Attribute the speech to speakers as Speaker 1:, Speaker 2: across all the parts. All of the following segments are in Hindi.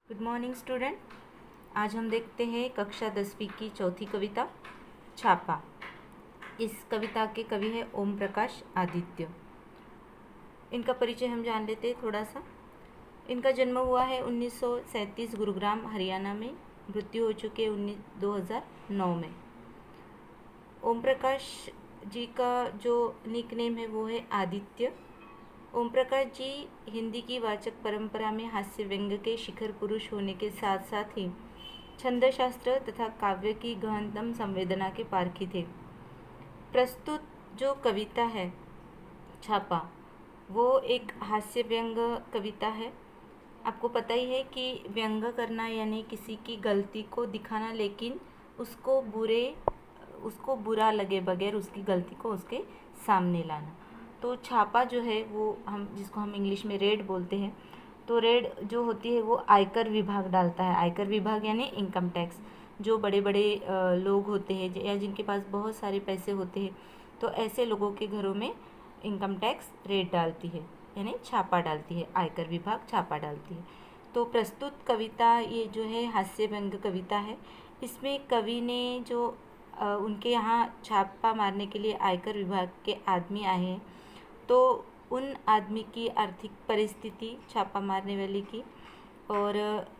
Speaker 1: Good morning student. आज हम देखते हैं कक्षा 10वीं की चौथी कविता छापा। इस कविता के कवि है ओम प्रकाश आदित्य। इनका परिचय हम जान लेते हैं थोड़ा सा। इनका जन्म हुआ है 1937 गुरुग्राम हरियाणा में। मृत्यु हो चुकी है 2009 में। ओम प्रकाश जी का जो निक नेम है वो है आदित्य। ओम प्रकाश जी हिंदी की वाचक परंपरा में हास्य व्यंग्य के शिखर पुरुष होने के साथ साथ ही छंद शास्त्र तथा काव्य की गहनतम संवेदना के पारखी थे। प्रस्तुत जो कविता है छापा, वो एक हास्य व्यंग्य कविता है। आपको पता ही है कि व्यंग्य करना यानी किसी की गलती को दिखाना, लेकिन उसको बुरा लगे बगैर उसकी गलती को उसके सामने लाना। तो छापा जो है वो जिसको हम इंग्लिश में रेड बोलते हैं, तो रेड जो होती है वो आयकर विभाग डालता है। आयकर विभाग यानी इनकम टैक्स। जो बड़े बड़े लोग होते हैं या जिनके पास बहुत सारे पैसे होते हैं, तो ऐसे लोगों के घरों में इनकम टैक्स रेड डालती है, यानी छापा डालती है। आयकर विभाग छापा डालती है। तो प्रस्तुत कविता ये जो है हास्य व्यंग्य कविता है। इसमें कवि ने जो उनके यहाँ छापा मारने के लिए आयकर विभाग के आदमी आए हैं, तो उन आदमी की आर्थिक परिस्थिति छापा मारने वाले की और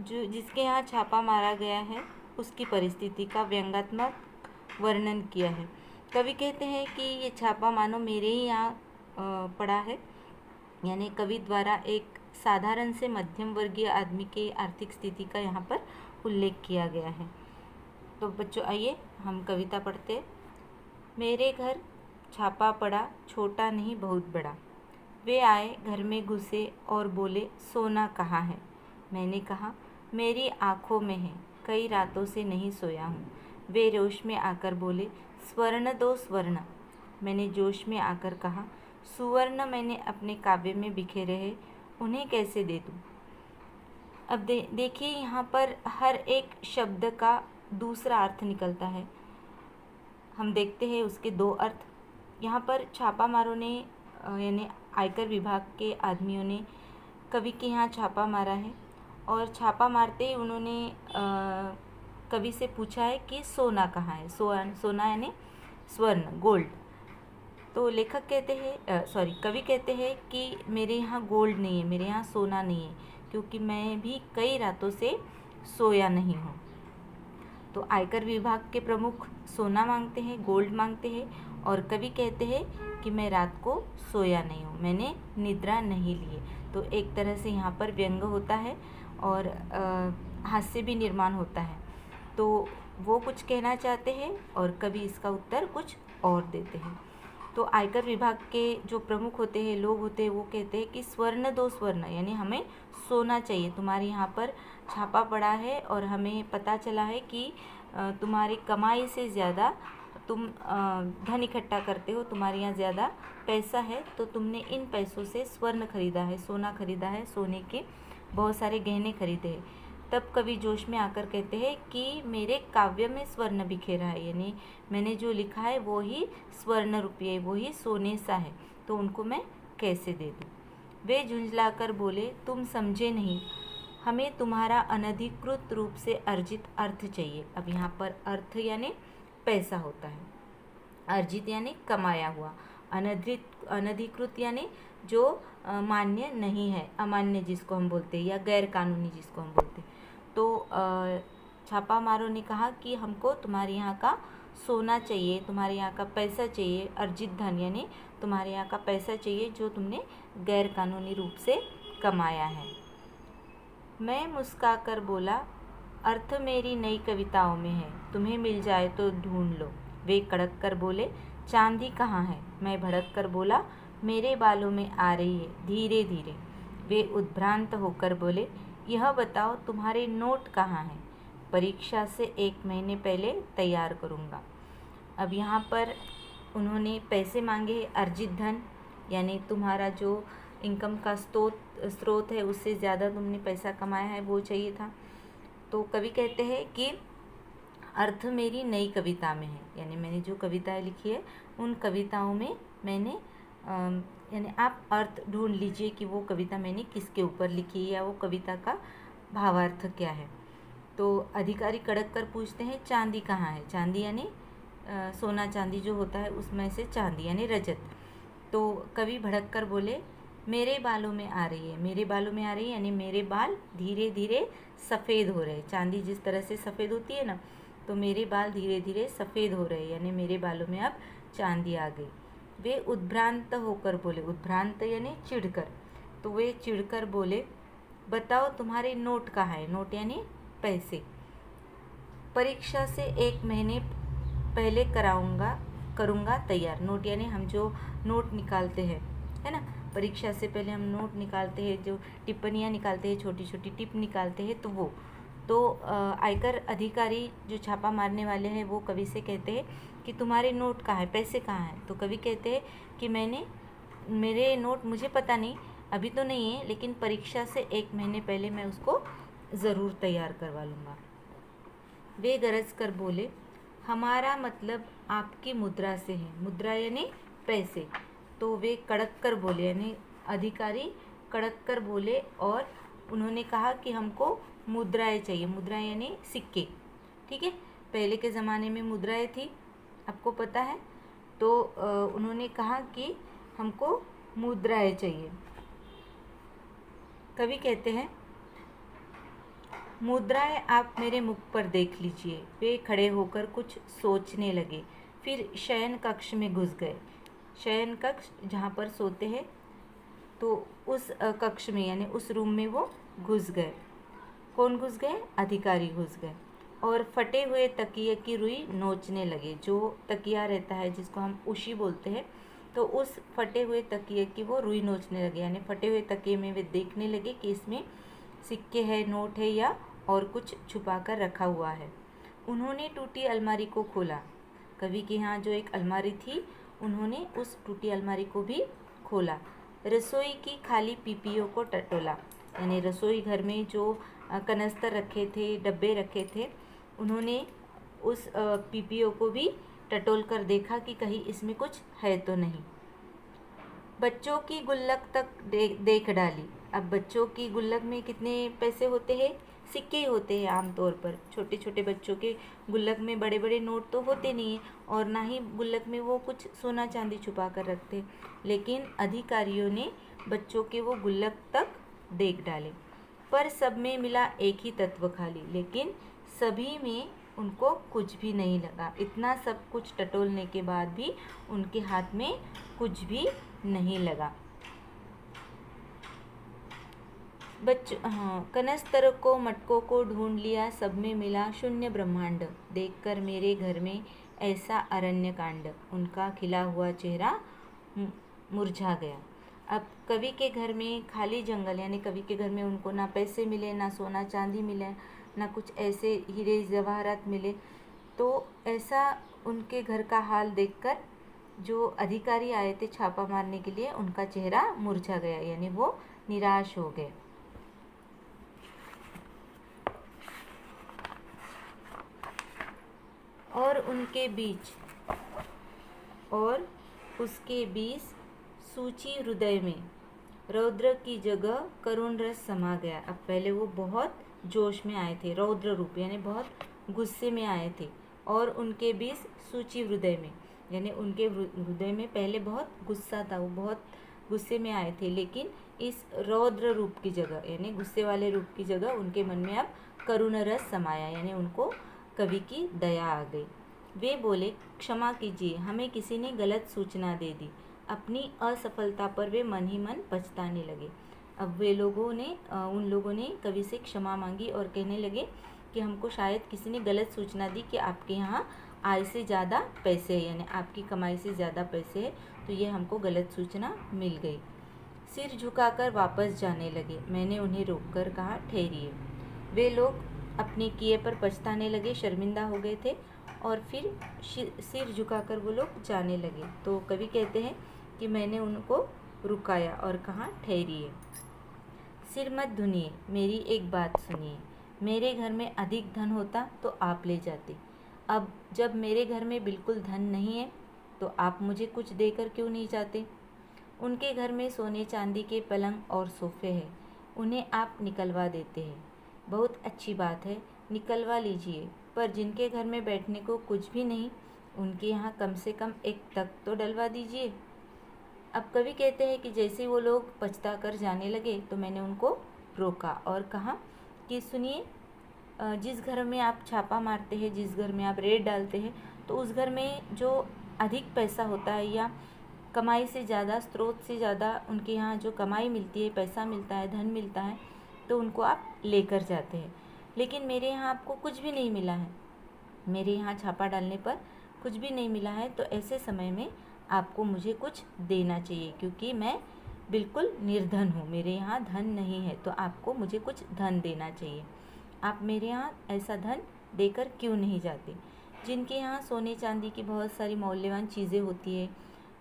Speaker 1: जो जिसके यहाँ छापा मारा गया है उसकी परिस्थिति का व्यंग्यात्मक वर्णन किया है। कवि कहते हैं कि ये छापा मानो मेरे ही यहाँ पड़ा है, यानी कवि द्वारा एक साधारण से मध्यम वर्गीय आदमी के आर्थिक स्थिति का यहाँ पर उल्लेख किया गया है। तो बच्चों आइए हम कविता पढ़ते हैं। मेरे घर छापा पड़ा, छोटा नहीं बहुत बड़ा। वे आए, घर में घुसे और बोले, सोना कहाँ है? मैंने कहा, मेरी आँखों में है, कई रातों से नहीं सोया हूँ। वे जोश में आकर बोले, स्वर्ण दो स्वर्ण। मैंने जोश में आकर कहा, सुवर्ण मैंने अपने काव्य में बिखेरे हैं, उन्हें कैसे दे दूँ? अब देखिए यहाँ पर हर एक शब्द का दूसरा अर्थ निकलता है। हम देखते हैं उसके दो अर्थ। यहाँ पर छापामारों ने यानी आयकर विभाग के आदमियों ने कवि के यहाँ छापा मारा है और छापा मारते ही उन्होंने कवि से पूछा है कि सोना कहाँ है। सोना यानी स्वर्ण, गोल्ड। तो लेखक कहते हैं कवि कहते हैं कि मेरे यहाँ गोल्ड नहीं है, मेरे यहाँ सोना नहीं है, क्योंकि मैं भी कई रातों से सोया नहीं हूँ। तो आयकर विभाग के प्रमुख सोना मांगते हैं, गोल्ड मांगते हैं, और कवि कहते हैं कि मैं रात को सोया नहीं हूँ, मैंने निद्रा नहीं ली है। तो एक तरह से यहाँ पर व्यंग्य होता है और हास्य भी निर्माण होता है। तो वो कुछ कहना चाहते हैं और कवि इसका उत्तर कुछ और देते हैं। तो आयकर विभाग के जो प्रमुख होते हैं, लोग होते हैं, वो कहते हैं कि स्वर्ण दो स्वर्ण, यानी हमें सोना चाहिए। तुम्हारे यहाँ पर छापा पड़ा है और हमें पता चला है कि तुम्हारी कमाई से ज़्यादा तुम धन इकट्ठा करते हो, तुम्हारे यहाँ ज़्यादा पैसा है, तो तुमने इन पैसों से स्वर्ण खरीदा है, सोना खरीदा है, सोने के बहुत सारे गहने खरीदे हैं। तब कवि जोश में आकर कहते हैं कि मेरे काव्य में स्वर्ण बिखेरा है, यानी मैंने जो लिखा है वो ही स्वर्ण रुपये, वो ही सोने सा है, तो उनको मैं कैसे दे दूँ? वे झुंझलाकर बोले, तुम समझे नहीं, हमें तुम्हारा अनधिकृत रूप से अर्जित अर्थ चाहिए। अब यहाँ पर अर्थ यानी पैसा होता है, अर्जित यानी कमाया हुआ, अनधिकृत यानी जो मान्य नहीं है, अमान्य जिसको हम बोलते हैं, या गैर कानूनी जिसको हम बोलते हैं। तो छापामारों ने कहा कि हमको तुम्हारे यहाँ का सोना चाहिए, तुम्हारे यहाँ का पैसा चाहिए, अर्जित धन यानी तुम्हारे यहाँ का पैसा चाहिए जो तुमने गैर कानूनी रूप से कमाया है। मैं मुस्काकर बोला, अर्थ मेरी नई कविताओं में है, तुम्हें मिल जाए तो ढूंढ लो। वे कड़क कर बोले, चांदी कहाँ है? मैं भड़क कर बोला, मेरे बालों में आ रही है धीरे धीरे। वे उद्भ्रांत होकर बोले, यह बताओ तुम्हारे नोट कहाँ हैं? परीक्षा से 1 महीने पहले तैयार करूँगा। अब यहाँ पर उन्होंने पैसे मांगे, अर्जित धन, यानी तुम्हारा जो इनकम का स्रोत है उससे ज़्यादा तुमने पैसा कमाया है, वो चाहिए था। तो कवि कहते हैं कि अर्थ मेरी नई कविता में है, यानी मैंने जो कविताएं लिखी है उन कविताओं में मैंने यानी आप अर्थ ढूंढ लीजिए कि वो कविता मैंने किसके ऊपर लिखी है या वो कविता का भावार्थ क्या है। तो अधिकारी कड़क कर पूछते हैं चांदी कहाँ है। चांदी यानी सोना चांदी जो होता है उसमें से चांदी यानी रजत। तो कवि भड़क कर बोले मेरे बालों में आ रही है। मेरे बालों में आ रही है यानी मेरे बाल धीरे धीरे सफ़ेद हो रहे। चांदी जिस तरह से सफ़ेद होती है ना, तो मेरे बाल धीरे धीरे सफ़ेद हो रहे यानी मेरे बालों में अब चांदी आ गई। वे उद्भ्रांत होकर बोले, उद्भ्रांत यानी चिढ़कर। तो वे चिढ़कर बोले बताओ तुम्हारे नोट कहाँ है। नोट यानी पैसे। परीक्षा से 1 महीने पहले करूँगा तैयार। नोट यानी हम जो नोट निकालते हैं, है ना, परीक्षा से पहले हम नोट निकालते हैं, जो टिप्पणियाँ निकालते हैं, छोटी छोटी टिप निकालते हैं, तो वो तो आयकर अधिकारी जो छापा मारने वाले हैं वो कवि से कहते हैं कि तुम्हारे नोट कहाँ है, पैसे कहाँ हैं। तो कवि कहते हैं कि मेरे नोट मुझे पता नहीं, अभी तो नहीं है, लेकिन परीक्षा से 1 महीने पहले मैं उसको ज़रूर तैयार करवा लूँगा। वे गरज कर बोले हमारा मतलब आपकी मुद्रा से है। मुद्रा यानी पैसे। तो वे कड़क कर बोले यानी अधिकारी कड़क कर बोले और उन्होंने कहा कि हमको मुद्राएं चाहिए। मुद्रा यानी सिक्के, ठीक है। पहले के ज़माने में मुद्राएं थी, आपको पता है। तो उन्होंने कहा कि हमको मुद्राएं चाहिए। कवि कहते हैं मुद्राएं आप मेरे मुख पर देख लीजिए। वे खड़े होकर कुछ सोचने लगे, फिर शयन कक्ष में घुस गए। शयन कक्ष जहाँ पर सोते हैं, तो उस कक्ष में यानी उस रूम में वो घुस गए। कौन घुस गए? अधिकारी घुस गए और फटे हुए तकिए की रुई नोचने लगे। जो तकिया रहता है जिसको हम उशी बोलते हैं, तो उस फटे हुए तकिए की वो रुई नोचने लगे यानी फटे हुए तकिए में वे देखने लगे कि इसमें सिक्के है, नोट है या और कुछ छुपा कर रखा हुआ है। उन्होंने टूटी अलमारी को खोला। कवि के यहाँ जो एक अलमारी थी, उन्होंने उस टूटी अलमारी को भी खोला। रसोई की खाली पीपियों को टटोला यानी रसोई घर में जो कनस्तर रखे थे, डब्बे रखे थे, उन्होंने उस पीपियों को भी टटोल कर देखा कि कहीं इसमें कुछ है तो नहीं। बच्चों की गुल्लक तक देख डाली। अब बच्चों की गुल्लक में कितने पैसे होते हैं? सिक्के ही होते हैं आमतौर पर। छोटे छोटे बच्चों के गुल्लक में बड़े बड़े नोट तो होते नहीं हैं और ना ही गुल्लक में वो कुछ सोना चांदी छुपा कर रखते। लेकिन अधिकारियों ने बच्चों के वो गुल्लक तक देख डाले, पर सब में मिला एक ही तत्व खाली। लेकिन सभी में उनको कुछ भी नहीं लगा। इतना सब कुछ टटोलने के बाद भी उनके हाथ में कुछ भी नहीं लगा। कनस्तर को मटकों को ढूंढ लिया, सब में मिला शून्य ब्रह्मांड। देखकर मेरे घर में ऐसा अरण्य कांड। उनका खिला हुआ चेहरा मुरझा गया। अब कवि के घर में खाली जंगल यानी कवि के घर में उनको ना पैसे मिले, ना सोना चांदी मिले, ना कुछ ऐसे हीरे जवाहरात मिले। तो ऐसा उनके घर का हाल देखकर जो अधिकारी आए थे छापा मारने के लिए, उनका चेहरा मुरझा गया यानी वो निराश हो गए। और उसके बीच सूची हृदय में रौद्र की जगह करुण रस समा गया। अब पहले वो बहुत जोश में आए थे, रौद्र रूप यानी बहुत गुस्से में आए थे, और उनके बीच सूची हृदय में यानी उनके हृदय में पहले बहुत गुस्सा था, वो बहुत गुस्से में आए थे। लेकिन इस रौद्र रूप की जगह यानी गुस्से वाले रूप की जगह उनके मन में अब करुण रस समाया यानी उनको कवि की दया आ गई। वे बोले क्षमा कीजिए, हमें किसी ने गलत सूचना दे दी। अपनी असफलता पर वे मन ही मन पछताने लगे। अब उन लोगों ने कवि से क्षमा मांगी और कहने लगे कि हमको शायद किसी ने गलत सूचना दी कि आपके यहाँ आय से ज़्यादा पैसे है यानी आपकी कमाई से ज़्यादा पैसे है, तो ये हमको गलत सूचना मिल गई। सिर झुकाकर वापस जाने लगे। मैंने उन्हें रोककर कहा ठहरिए। वे लोग अपने किए पर पछताने लगे, शर्मिंदा हो गए थे और फिर सिर झुकाकर वो लोग जाने लगे। तो कवि कहते हैं कि मैंने उनको रुकाया और कहा ठहरिए। सिर मत धुनिए, मेरी एक बात सुनिए। मेरे घर में अधिक धन होता तो आप ले जाते। अब जब मेरे घर में बिल्कुल धन नहीं है तो आप मुझे कुछ देकर क्यों नहीं जाते? उनके घर में सोने चांदी के पलंग और सोफे हैं, उन्हें आप निकलवा देते हैं। बहुत अच्छी बात है, निकलवा लीजिए, पर जिनके घर में बैठने को कुछ भी नहीं, उनके यहाँ कम से कम एक तख्त तो डलवा दीजिए। अब कवि कहते हैं कि जैसे वो लोग पछता कर जाने लगे तो मैंने उनको रोका और कहा कि सुनिए, जिस घर में आप छापा मारते हैं, जिस घर में आप रेड डालते हैं, तो उस घर में जो अधिक पैसा होता है या कमाई से ज़्यादा, स्रोत से ज़्यादा उनके यहाँ जो कमाई मिलती है, पैसा मिलता है, धन मिलता है, तो उनको आप लेकर जाते हैं। लेकिन मेरे यहाँ आपको कुछ भी नहीं मिला है, मेरे यहाँ छापा डालने पर कुछ भी नहीं मिला है, तो ऐसे समय में आपको मुझे कुछ देना चाहिए, क्योंकि मैं बिल्कुल निर्धन हूँ, मेरे यहाँ धन नहीं है, तो आपको मुझे कुछ धन देना चाहिए। आप मेरे यहाँ ऐसा धन देकर क्यों नहीं जाते? जिनके यहाँ सोने चांदी की बहुत सारी मूल्यवान चीज़ें होती है,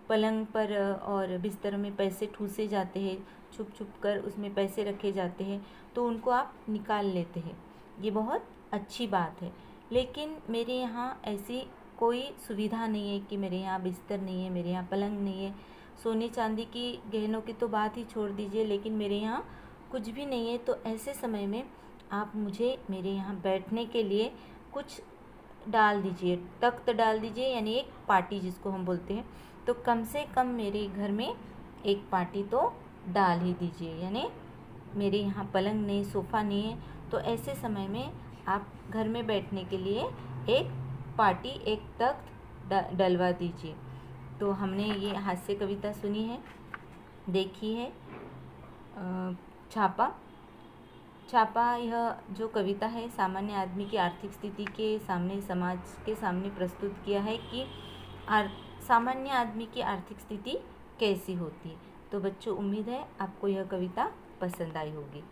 Speaker 1: पलंग पर और बिस्तर में पैसे ठूसे जाते हैं, छुप छुप कर उसमें पैसे रखे जाते हैं, तो उनको आप निकाल लेते हैं, ये बहुत अच्छी बात है। लेकिन मेरे यहाँ ऐसी कोई सुविधा नहीं है कि मेरे यहाँ बिस्तर नहीं है, मेरे यहाँ पलंग नहीं है, सोने चांदी की गहनों की तो बात ही छोड़ दीजिए, लेकिन मेरे यहाँ कुछ भी नहीं है। तो ऐसे समय में आप मुझे मेरे यहाँ बैठने के लिए कुछ डाल दीजिए, तख्त डाल दीजिए, यानी एक पार्टी जिसको हम बोलते हैं, तो कम से कम मेरे घर में एक पार्टी तो डाल ही दीजिए। यानी मेरे यहाँ पलंग नहीं, सोफ़ा नहीं है, तो ऐसे समय में आप घर में बैठने के लिए एक पार्टी, एक तख्त डलवा दीजिए। तो हमने ये हास्य कविता सुनी है, देखी है। छापा यह जो कविता है सामान्य आदमी की आर्थिक स्थिति के सामने, समाज के सामने प्रस्तुत किया है कि सामान्य आदमी की आर्थिक स्थिति कैसी होती है। तो बच्चों, उम्मीद है आपको यह कविता पसंद आई होगी।